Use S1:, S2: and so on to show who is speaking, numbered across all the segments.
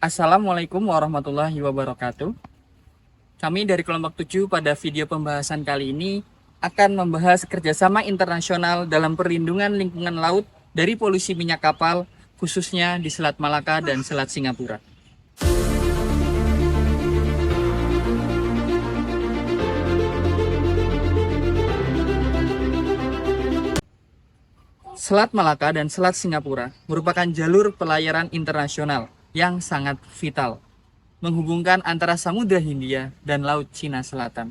S1: Assalamualaikum warahmatullahi wabarakatuh. Kami dari kelompok 7 pada video pembahasan kali ini akan membahas kerjasama internasional dalam perlindungan lingkungan laut dari polusi minyak kapal, khususnya di Selat Malaka dan Selat Singapura. Selat Malaka dan Selat Singapura merupakan jalur pelayaran internasional yang sangat vital, menghubungkan antara Samudra Hindia dan Laut Cina Selatan.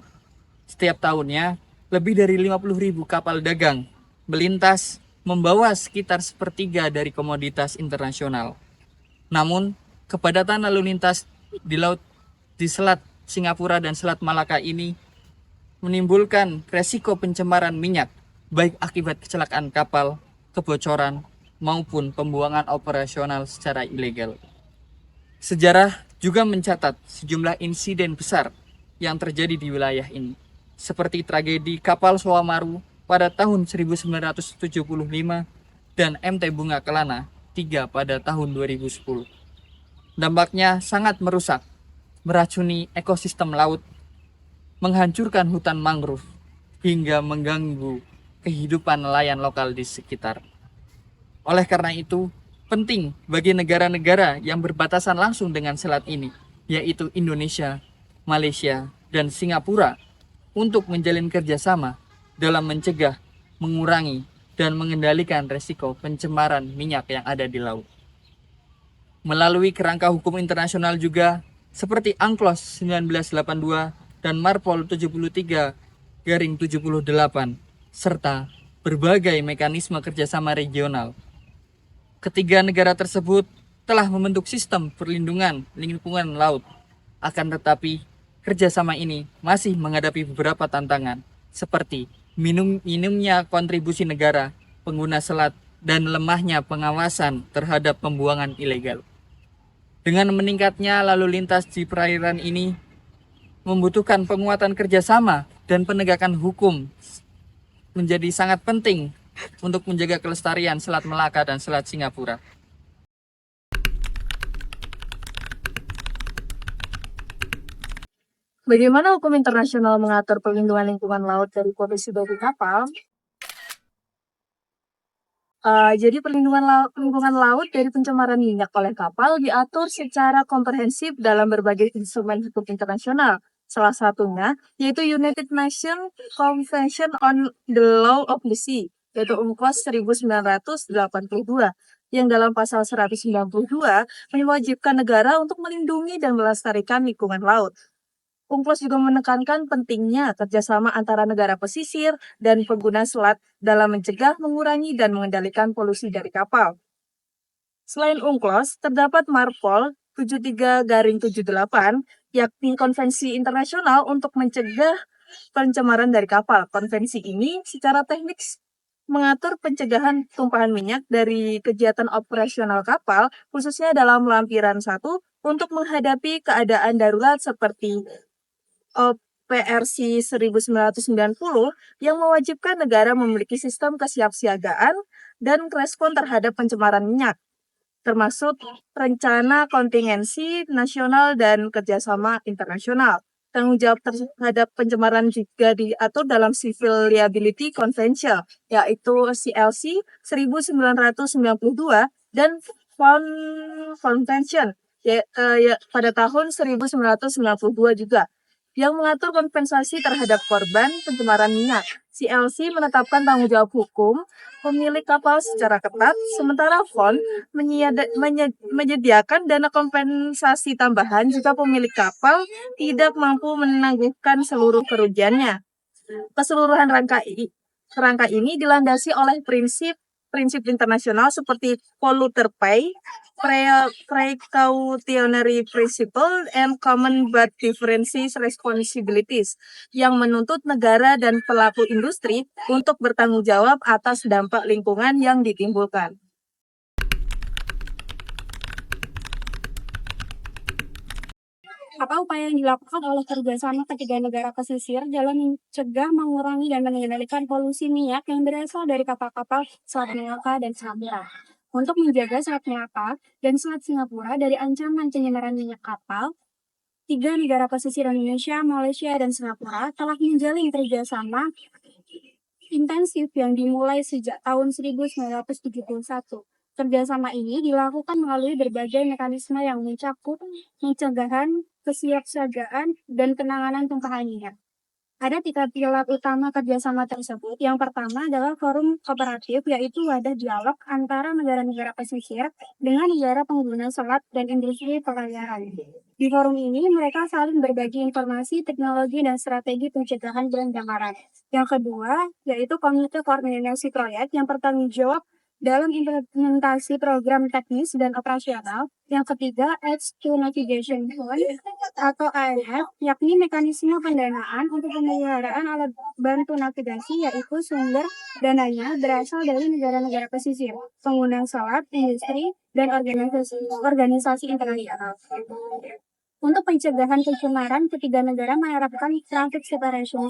S1: Setiap tahunnya, lebih dari 50.000 kapal dagang melintas membawa sekitar sepertiga dari komoditas internasional. Namun, kepadatan lalu lintas di laut di Selat Singapura dan Selat Malaka ini menimbulkan resiko pencemaran minyak, baik akibat kecelakaan kapal, kebocoran, maupun pembuangan operasional secara ilegal. Sejarah juga mencatat sejumlah insiden besar yang terjadi di wilayah ini, seperti tragedi kapal Soamaru pada tahun 1975 dan MT Bunga Kelana 3 pada tahun 2010. Dampaknya sangat merusak, meracuni ekosistem laut, menghancurkan hutan mangrove, hingga mengganggu kehidupan nelayan lokal di sekitar. Oleh karena itu, penting bagi negara-negara yang berbatasan langsung dengan selat ini, yaitu Indonesia, Malaysia, dan Singapura, untuk menjalin kerjasama dalam mencegah, mengurangi, dan mengendalikan resiko pencemaran minyak yang ada di laut. Melalui kerangka hukum internasional juga, seperti UNCLOS 1982 dan MARPOL 73/78, serta berbagai mekanisme kerjasama regional. Ketiga negara tersebut telah membentuk sistem perlindungan lingkungan laut. Akan tetapi, kerjasama ini masih menghadapi beberapa tantangan, seperti minimnya kontribusi negara, pengguna selat, dan lemahnya pengawasan terhadap pembuangan ilegal. Dengan meningkatnya lalu lintas di perairan ini, membutuhkan penguatan kerjasama dan penegakan hukum menjadi sangat penting untuk menjaga kelestarian Selat Melaka dan Selat Singapura.
S2: Bagaimana hukum internasional mengatur perlindungan lingkungan laut dari polusi dari kapal? Jadi lingkungan laut dari pencemaran minyak oleh kapal diatur secara komprehensif dalam berbagai instrumen hukum internasional. Salah satunya yaitu United Nations Convention on the Law of the Sea, yaitu UNCLOS 1982, yang dalam pasal 192 mewajibkan negara untuk melindungi dan melestarikan lingkungan laut. UNCLOS juga menekankan pentingnya kerjasama antara negara pesisir dan pengguna selat dalam mencegah, mengurangi, dan mengendalikan polusi dari kapal. Selain UNCLOS, terdapat MARPOL 73/78, yakni konvensi internasional untuk mencegah pencemaran dari kapal. Konvensi ini secara teknis mengatur pencegahan tumpahan minyak dari kegiatan operasional kapal, khususnya dalam lampiran 1, untuk menghadapi keadaan darurat seperti PRC 1990 yang mewajibkan negara memiliki sistem kesiapsiagaan dan respon terhadap pencemaran minyak, termasuk rencana kontingensi nasional dan kerjasama internasional. Tanggung jawab terhadap pencemaran juga diatur dalam Civil Liability Convention, yaitu CLC 1992 dan Fund Convention pada tahun 1992 juga, yang mengatur kompensasi terhadap korban pencemaran minyak. CLC menetapkan tanggung jawab hukum pemilik kapal secara ketat, sementara FON menyediakan dana kompensasi tambahan jika pemilik kapal tidak mampu menangguhkan seluruh kerugiannya. Keseluruhan rangka ini dilandasi oleh prinsip internasional seperti polluter pay, precautionary principle, and common but different responsibilities, yang menuntut negara dan pelaku industri untuk bertanggung jawab atas dampak lingkungan yang ditimbulkan. Apa upaya yang dilakukan oleh kerjasama ketiga negara pesisir dalam mencegah, mengurangi, dan mengendalikan polusi minyak yang berasal dari kapal-kapal Selat Malaka dan Singapura?
S3: untuk menjaga Selat Melaka dan Selat Singapura dari ancaman penyemaran minyak kapal. Tiga negara pesisir Indonesia, Malaysia, dan Singapura telah menjalin kerjasama intensif yang dimulai sejak tahun 1971. Kerjasama ini dilakukan melalui berbagai mekanisme yang mencakup pencegahan, kesiapsiagaan, dan penanganan tumpahan minyak. Ada tiga pilar utama kerjasama tersebut. Yang pertama adalah forum kooperatif, yaitu wadah dialog antara negara-negara pesisir dengan negara pengguna selat dan industri pelayaran. Di forum ini, mereka saling berbagi informasi, teknologi, dan strategi pencegahan pencemaran. Yang kedua, yaitu komite koordinasi proyek yang bertanggung jawab dalam implementasi program teknis dan operasional. Yang ketiga, Aids to Navigation Fund atau ANF, yakni mekanisme pendanaan untuk pemeliharaan alat bantu navigasi, yaitu sumber dananya berasal dari negara-negara pesisir, pengguna selat, industri, dan organisasi internasional. Untuk pencegahan pencemaran, ketiga negara menerapkan Traffic Separation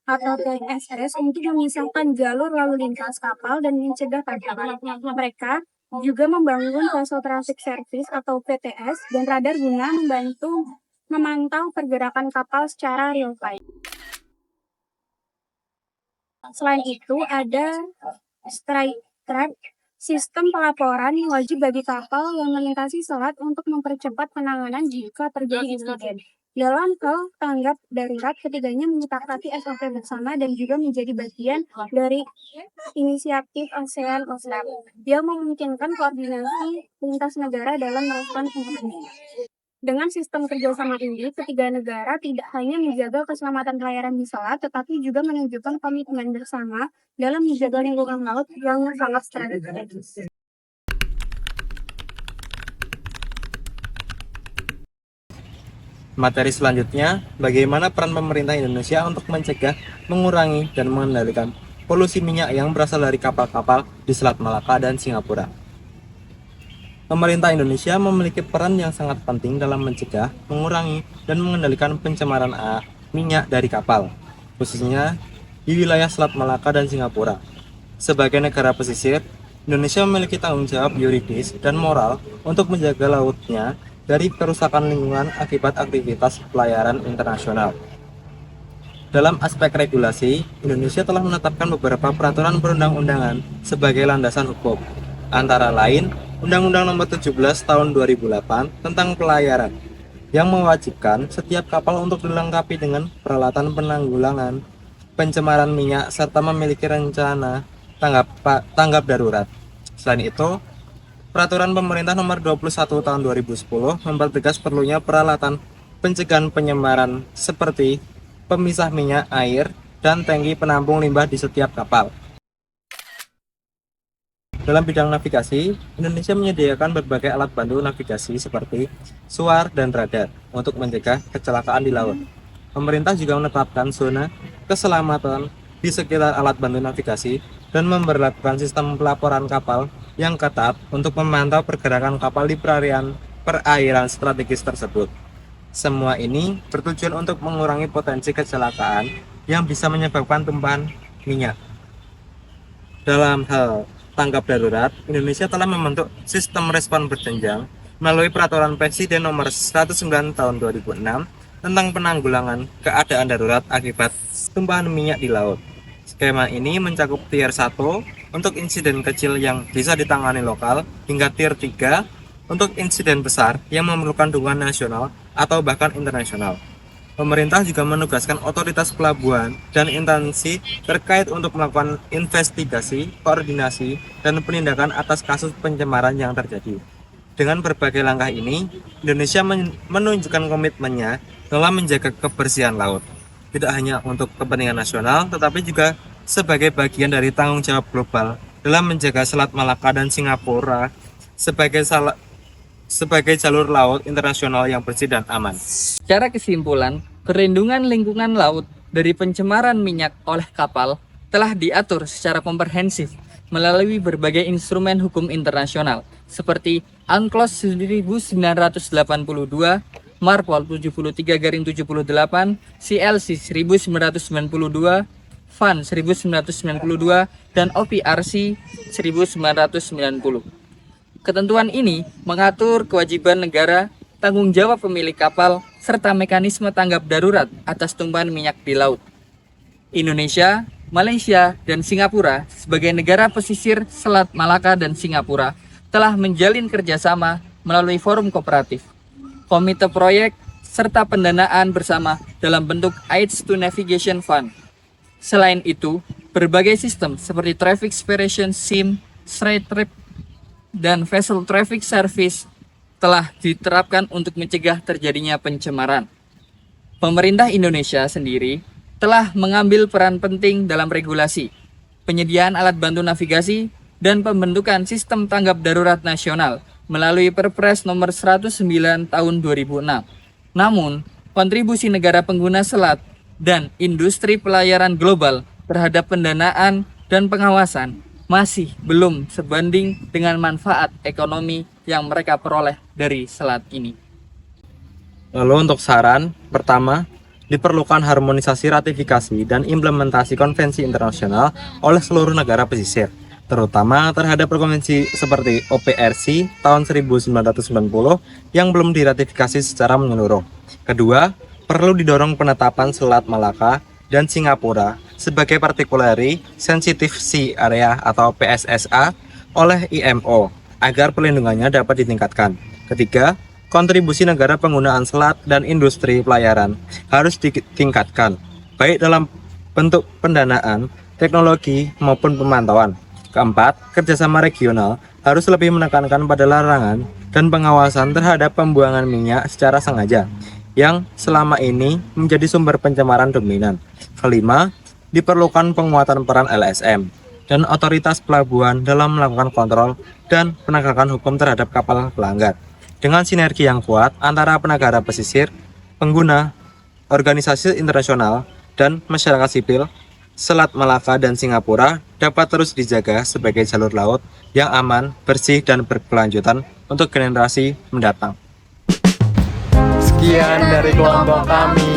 S3: atau TSS untuk memisahkan jalur lalu lintas kapal dan mencegah tabrakan. Mereka juga membangun Vessel Traffic Service atau VTS dan radar guna membantu memantau pergerakan kapal secara real time. Selain itu, ada Strike Track, sistem pelaporan yang wajib bagi kapal yang melintasi selat untuk mempercepat penanganan jika terjadi insiden. Dalam hal tanggap darurat, ketiganya menyepakati SOP bersama dan juga menjadi bagian dari inisiatif ASEAN OSLAP yang memungkinkan koordinasi lintas negara dalam merespon bencana. Dengan sistem kerjasama ini, ketiga negara tidak hanya menjaga keselamatan pelayaran di selat, tetapi juga menunjukkan komitmen bersama dalam menjaga lingkungan laut yang sangat strategis.
S4: Materi selanjutnya, bagaimana peran pemerintah Indonesia untuk mencegah, mengurangi, dan mengendalikan polusi minyak yang berasal dari kapal-kapal di Selat Malaka dan Singapura. Pemerintah Indonesia memiliki peran yang sangat penting dalam mencegah, mengurangi, dan mengendalikan pencemaran minyak dari kapal, khususnya di wilayah Selat Malaka dan Singapura. Sebagai negara pesisir, Indonesia memiliki tanggung jawab yuridis dan moral untuk menjaga lautnya dari kerusakan lingkungan akibat aktivitas pelayaran internasional. Dalam aspek regulasi, Indonesia telah menetapkan beberapa peraturan perundang-undangan sebagai landasan hukum, antara lain Undang-Undang Nomor 17 Tahun 2008 tentang pelayaran, yang mewajibkan setiap kapal untuk dilengkapi dengan peralatan penanggulangan pencemaran minyak serta memiliki rencana tanggap darurat. Selain itu, Peraturan Pemerintah Nomor 21 Tahun 2010 mempertegas perlunya peralatan pencegahan penyemaran seperti pemisah minyak, air, dan tangki penampung limbah di setiap kapal. Dalam bidang navigasi, Indonesia menyediakan berbagai alat bantu navigasi seperti suar dan radar untuk mencegah kecelakaan di laut. Pemerintah juga menetapkan zona keselamatan di sekitar alat bantu navigasi dan memberlakukan sistem pelaporan kapal yang ketat untuk memantau pergerakan kapal di perairan strategis tersebut. Semua ini bertujuan untuk mengurangi potensi kecelakaan yang bisa menyebabkan tumpahan minyak. Dalam hal tanggap darurat, Indonesia telah membentuk sistem respon berjenjang melalui Peraturan Presiden Nomor 109 Tahun 2006 tentang penanggulangan keadaan darurat akibat tumpahan minyak di laut. Skema ini mencakup tier 1 untuk insiden kecil yang bisa ditangani lokal hingga tier 3 untuk insiden besar yang memerlukan dukungan nasional atau bahkan internasional. Pemerintah juga menugaskan otoritas pelabuhan dan instansi terkait untuk melakukan investigasi, koordinasi, dan penindakan atas kasus pencemaran yang terjadi. Dengan berbagai langkah ini, Indonesia menunjukkan komitmennya dalam menjaga kebersihan laut, tidak hanya untuk kepentingan nasional, tetapi juga sebagai bagian dari tanggung jawab global dalam menjaga Selat Malaka dan Singapura sebagai jalur laut internasional yang bersih dan aman.
S1: Secara kesimpulan, perlindungan lingkungan laut dari pencemaran minyak oleh kapal telah diatur secara komprehensif melalui berbagai instrumen hukum internasional seperti UNCLOS 1982, MARPOL 73/78, CLC 1992, FUN 1992 dan OPRC 1990. Ketentuan ini mengatur kewajiban negara, tanggung jawab pemilik kapal, serta mekanisme tanggap darurat atas tumpahan minyak di laut. Indonesia, Malaysia, dan Singapura sebagai negara pesisir Selat Malaka dan Singapura telah menjalin kerjasama melalui forum kooperatif, komite proyek, serta pendanaan bersama dalam bentuk Aids to Navigation Fund. Selain itu, berbagai sistem seperti Traffic Separation SIM, Straight Trip, dan Vessel Traffic Service telah diterapkan untuk mencegah terjadinya pencemaran. Pemerintah Indonesia sendiri telah mengambil peran penting dalam regulasi, penyediaan alat bantu navigasi, dan pembentukan sistem tanggap darurat nasional melalui Perpres nomor 109 tahun 2006. Namun, kontribusi negara pengguna selat dan industri pelayaran global terhadap pendanaan dan pengawasan masih belum sebanding dengan manfaat ekonomi yang mereka peroleh dari selat ini.
S4: Lalu untuk saran, pertama, diperlukan harmonisasi ratifikasi dan implementasi konvensi internasional oleh seluruh negara pesisir, terutama terhadap konvensi seperti OPRC tahun 1990 yang belum diratifikasi secara menyeluruh. Kedua, perlu didorong penetapan Selat Malaka dan Singapura sebagai Particularly Sensitive Sea Area atau PSSA oleh IMO agar perlindungannya dapat ditingkatkan. Ketiga, kontribusi negara penggunaan selat dan industri pelayaran harus ditingkatkan, baik dalam bentuk pendanaan, teknologi, maupun pemantauan. Keempat, kerjasama regional harus lebih menekankan pada larangan dan pengawasan terhadap pembuangan minyak secara sengaja, yang selama ini menjadi sumber pencemaran dominan. Kelima, diperlukan penguatan peran LSM dan otoritas pelabuhan dalam melakukan kontrol dan penegakan hukum terhadap kapal pelanggar. Dengan sinergi yang kuat antara penegara pesisir, pengguna, organisasi internasional, dan masyarakat sipil, Selat Malaka dan Singapura dapat terus dijaga sebagai jalur laut yang aman, bersih, dan berkelanjutan untuk generasi mendatang. Sekian dari kelompok kami.